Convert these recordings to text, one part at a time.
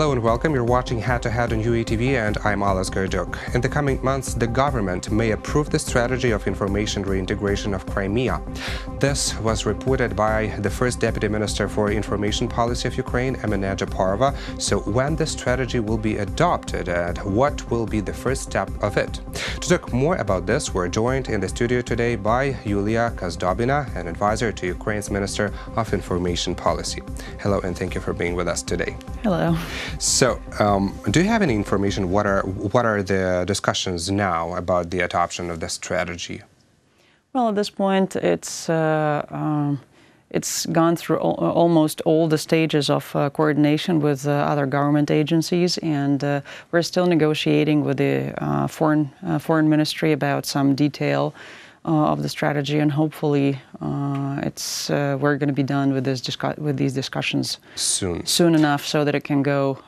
Hello and welcome. You're watching Head to Head on UATV and I'm Alas Gerduk. In the coming months, the government may approve the strategy of information reintegration of Crimea. This was reported by the first Deputy Minister for Information Policy of Ukraine, Emine Japarova. So when the strategy will be adopted and what will be the first step of it? To talk more about this, we're joined in the studio today by Yulia Kazdobina, an advisor to Ukraine's Minister of Information Policy. Hello and thank you for being with us today. Hello. So, do you have any information? What are the discussions now about the adoption of the strategy? Well, at this point, it's gone through almost all the stages of coordination with other government agencies, and we're still negotiating with the foreign ministry about some detail of the strategy, and hopefully we're going to be done with these discussions soon enough so that it can go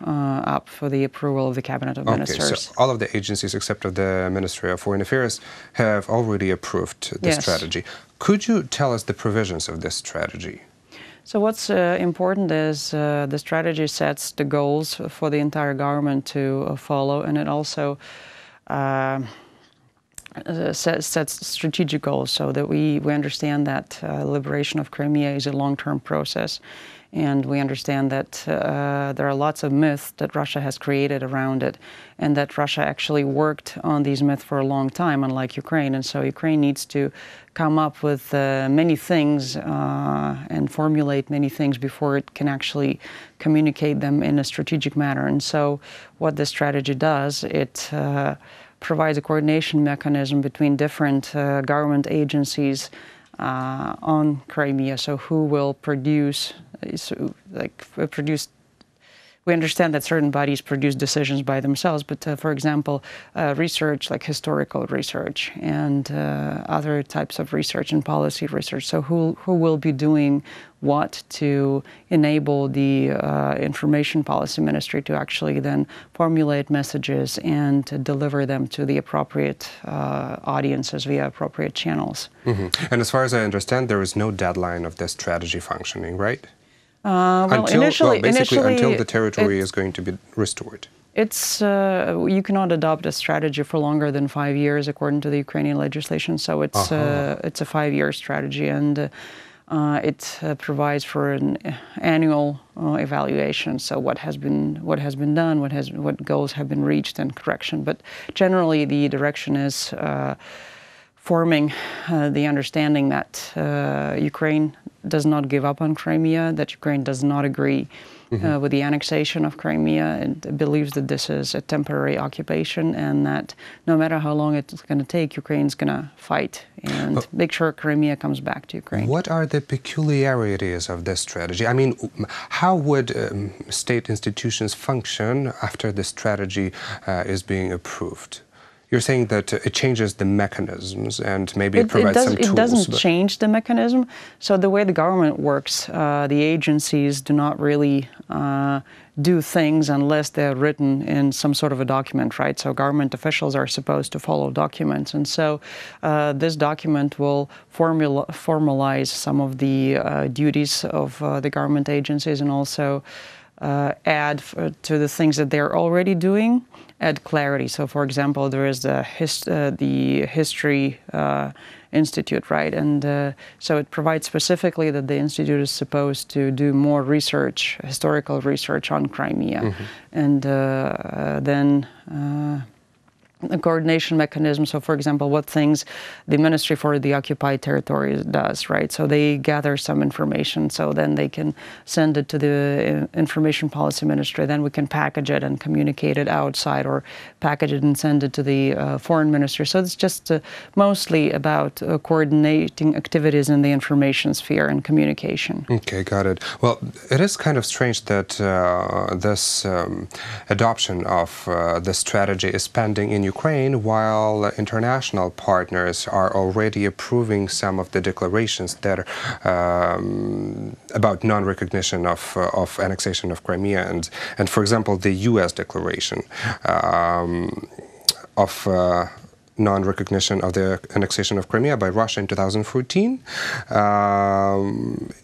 up for the approval of the Cabinet of Ministers. So all of the agencies except of the Ministry of Foreign Affairs have already approved the strategy. Could you tell us the provisions of this strategy? So what's important is the strategy sets the goals for the entire government to follow, and it also sets strategic goals so that we understand that liberation of Crimea is a long-term process, and we understand that there are lots of myths that Russia has created around it, and that Russia actually worked on these myths for a long time, unlike Ukraine. And so Ukraine needs to come up with many things and formulate many things before it can actually communicate them in a strategic manner. And so what this strategy does, it provides a coordination mechanism between different government agencies on Crimea. So who will produce, we understand that certain bodies produce decisions by themselves, but for example, research like historical research and other types of research and policy research. So who will be doing what to enable the Information Policy Ministry to actually then formulate messages and to deliver them to the appropriate audiences via appropriate channels. Mm-hmm. And as far as I understand, there is no deadline of this strategy functioning, right? Initially, until the territory is going to be restored. You cannot adopt a strategy for longer than 5 years according to the Ukrainian legislation. So it's a 5-year strategy, and it provides for an annual evaluation. So what has been done, what goals have been reached, and correction. But generally, the direction is forming the understanding that Ukraine does not give up on Crimea, that Ukraine does not agree with the annexation of Crimea, and believes that this is a temporary occupation, and that no matter how long it's going to take, Ukraine's going to fight and make sure Crimea comes back to Ukraine. What are the peculiarities of this strategy? I mean, how would state institutions function after the strategy is being approved? You're saying that it changes the mechanisms and maybe it provides some tools. It doesn't change the mechanism. So the way the government works, the agencies do not really do things unless they're written in some sort of a document, right? So government officials are supposed to follow documents. And so this document will formalize some of the duties of the government agencies, and also add to the things that they're already doing, add clarity. So, for example, there is the History Institute, right? And so it provides specifically that the Institute is supposed to do more research, historical research on Crimea. And then a coordination mechanism. So, for example, what things the Ministry for the Occupied Territories does, right? So they gather some information, so then they can send it to the Information Policy Ministry. Then we can package it and communicate it outside, or package it and send it to the Foreign Ministry. So it's just mostly about coordinating activities in the information sphere and communication. Okay, got it. Well, it is kind of strange that this adoption of the strategy is pending in Ukraine, while international partners are already approving some of the declarations that about non-recognition of annexation of Crimea, and for example, the U.S. declaration of non-recognition of the annexation of Crimea by Russia in 2014.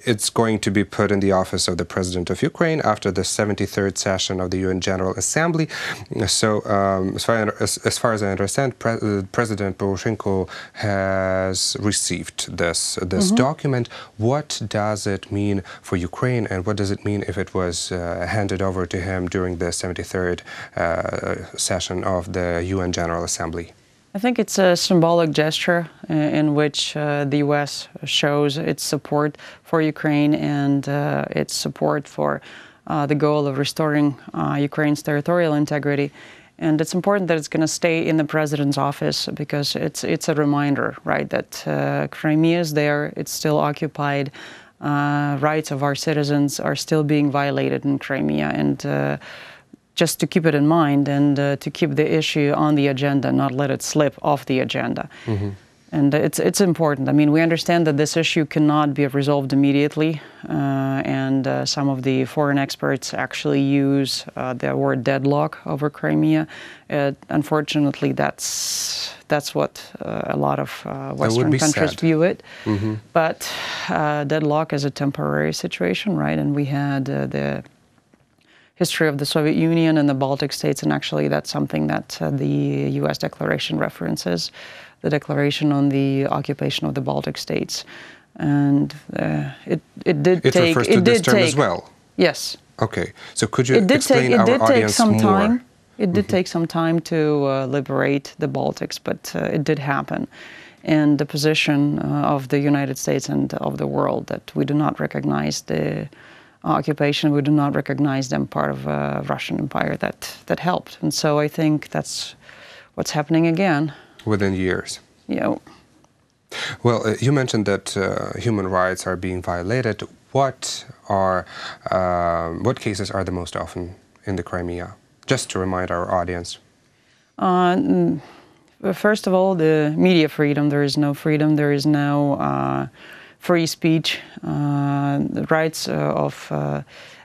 It's going to be put in the office of the President of Ukraine after the 73rd session of the UN General Assembly. So, as far as I understand, President Poroshenko has received this document. What does it mean for Ukraine, and what does it mean if it was handed over to him during the 73rd session of the UN General Assembly? I think it's a symbolic gesture in which the U.S. shows its support for Ukraine and its support for the goal of restoring Ukraine's territorial integrity. And it's important that it's going to stay in the president's office because it's a reminder, right, that Crimea is there, it's still occupied, rights of our citizens are still being violated in Crimea, and just to keep it in mind and to keep the issue on the agenda, not let it slip off the agenda. And it's important. I mean, we understand that this issue cannot be resolved immediately, and some of the foreign experts actually use the word deadlock over Crimea. Unfortunately, that's what a lot of Western countries view it. But deadlock is a temporary situation, right? And we had the history of the Soviet Union and the Baltic states, and actually that's something that the U.S. declaration references, the declaration on the occupation of the Baltic states. And it refers to this term as well? Yes. Okay. So could you explain our audience more? It did take some time to liberate the Baltics, but it did happen. And the position of the United States and of the world that we do not recognize the occupation, we do not recognize them part of a Russian empire that helped. And so I think that's what's happening again. Within years. Yeah. Well, you mentioned that human rights are being violated. What cases are the most often in the Crimea? Just to remind our audience. First of all, the media freedom. There is no freedom. There is no free speech. The rights of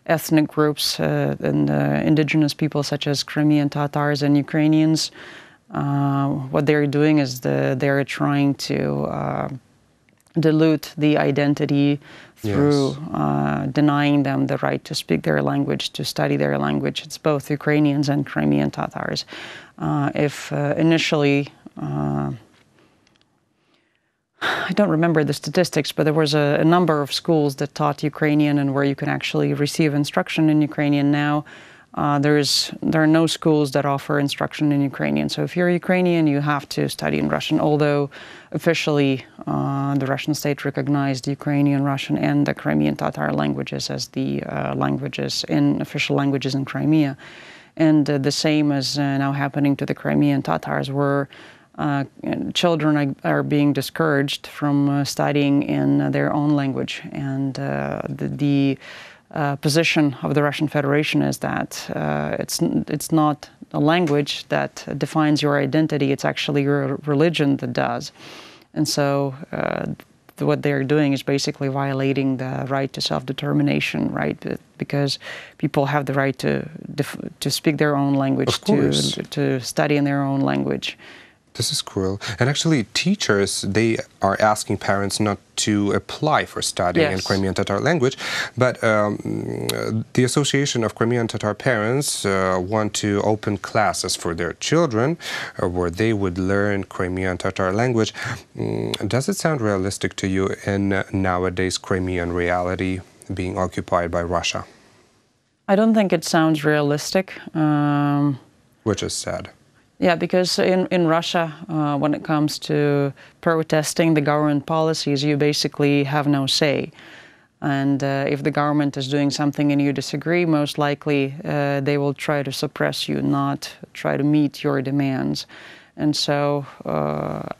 ethnic groups and indigenous people such as Crimean Tatars and Ukrainians. What they're doing is they're trying to dilute the identity through denying them the right to speak their language, to study their language. It's both Ukrainians and Crimean Tatars. If initially, I don't remember the statistics, but there was a number of schools that taught Ukrainian and where you can actually receive instruction in Ukrainian. Now there are no schools that offer instruction in Ukrainian. So if you're Ukrainian, you have to study in Russian, although officially the Russian state recognized Ukrainian, Russian, and the Crimean Tatar languages as the official languages in Crimea. And the same is now happening to the Crimean Tatars, where children are being discouraged from studying in their own language. And the position of the Russian Federation is that it's not a language that defines your identity, it's actually your religion that does. And so what they're doing is basically violating the right to self-determination, right? Because people have the right to speak their own language, to study in their own language. This is cruel. And actually, teachers, they are asking parents not to apply for studying in Crimean Tatar language. But the Association of Crimean Tatar Parents want to open classes for their children where they would learn Crimean Tatar language. Does it sound realistic to you in nowadays Crimean reality being occupied by Russia? I don't think it sounds realistic. Which is sad. Yeah, because in Russia, when it comes to protesting the government policies, you basically have no say. And if the government is doing something and you disagree, most likely they will try to suppress you, not try to meet your demands. And so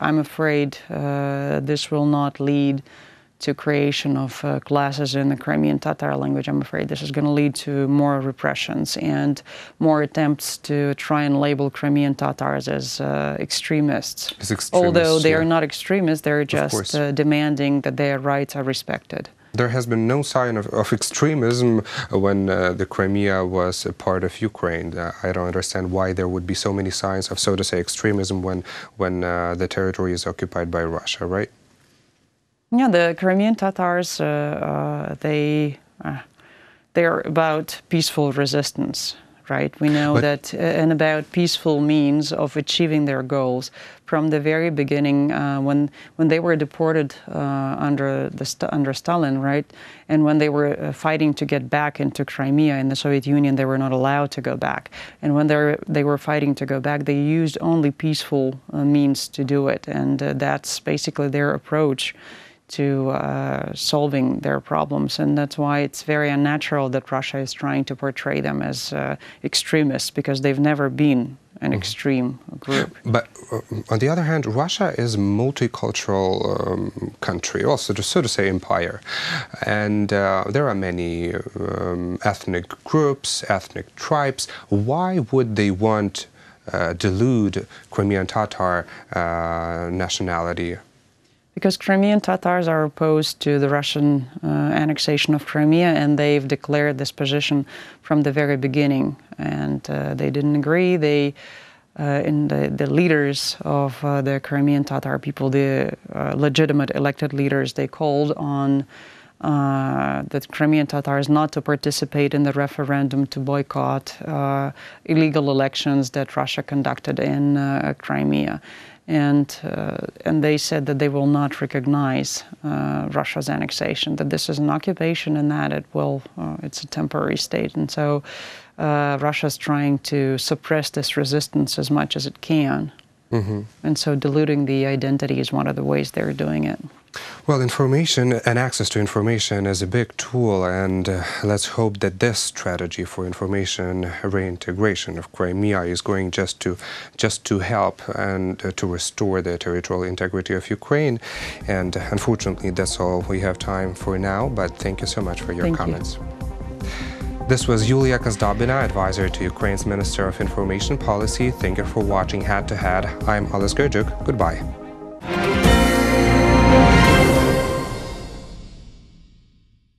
I'm afraid this will not lead to creation of classes in the Crimean Tatar language. I'm afraid this is going to lead to more repressions and more attempts to try and label Crimean Tatars as extremists. Although they are not extremists, they're just demanding that their rights are respected. There has been no sign of extremism when the Crimea was a part of Ukraine. I don't understand why there would be so many signs of, so to say, extremism when the territory is occupied by Russia, right? Yeah, the Crimean Tatars, they're about peaceful resistance, right? We know that, and about peaceful means of achieving their goals. From the very beginning, when they were deported under Stalin, right, and when they were fighting to get back into Crimea in the Soviet Union, they were not allowed to go back. And when they were fighting to go back, they used only peaceful means to do it, and that's basically their approach to solving their problems, and that's why it's very unnatural that Russia is trying to portray them as extremists, because they've never been an extreme group. But on the other hand, Russia is a multicultural country, also so to say empire, and there are many ethnic groups, ethnic tribes. Why would they want dilute Crimean Tatar nationality? Because Crimean Tatars are opposed to the Russian annexation of Crimea, and they've declared this position from the very beginning. And they didn't agree. The leaders of the Crimean Tatar people, the legitimate elected leaders, they called on the Crimean Tatars not to participate in the referendum, to boycott illegal elections that Russia conducted in Crimea. And they said that they will not recognize Russia's annexation, that this is an occupation and that it's a temporary state. And so Russia's trying to suppress this resistance as much as it can. And so diluting the identity is one of the ways they're doing it. Well, information and access to information is a big tool, and let's hope that this strategy for information reintegration of Crimea is going just to help and to restore the territorial integrity of Ukraine. And unfortunately, that's all we have time for now, but thank you so much for your comments. This was Yulia Kazdobina, advisor to Ukraine's Minister of Information Policy. Thank you for watching Head to Head. I'm Alice Gerjuk. Goodbye.